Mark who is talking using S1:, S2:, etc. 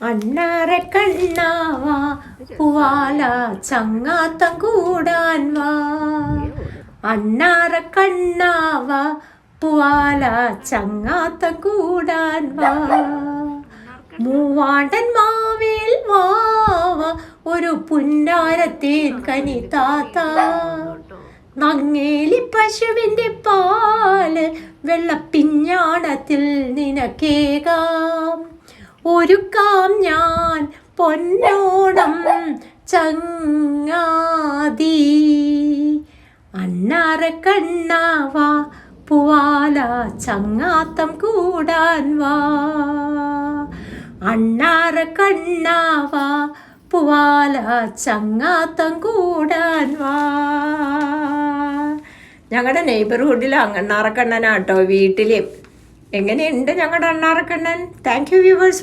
S1: അണ്ണാറ കണ്ണാവാ പൂവാല ചങ്ങാത്തം കൂടാൻ വാ. അണ്ണാറ കണ്ണാവാ പൂവാല ചങ്ങാത്തം കൂടാൻ വാ. മൂവാണ്ടൻ മാവേൽ വാവ ഒരു പുന്നാരത്തേൻ കനി താത്ത. നങ്ങേലി പശുവിൻ്റെ പാല് വെള്ളപ്പിഞ്ഞാണത്തിൽ നിനക്കേകാം. ഒരുക്കാം ഞാൻ പൊന്നോണം ചങ്ങാതി. അണ്ണാറ കണ്ണാവാ പൂവാല ചങ്ങാത്തം കൂടാൻ വാ. അണ്ണാറ കണ്ണാവാ പൂവാല ചങ്ങാത്തം കൂടാൻ വാ. ഞങ്ങളുടെ നെയ്ബർഹുഡിൽ അണ്ണാറക്കണ്ണനാട്ടോ വീട്ടിൽ. എങ്ങനെയുണ്ട് ഞങ്ങളുടെ അണ്ണാറക്കണ്ണൻ? Thank you viewers.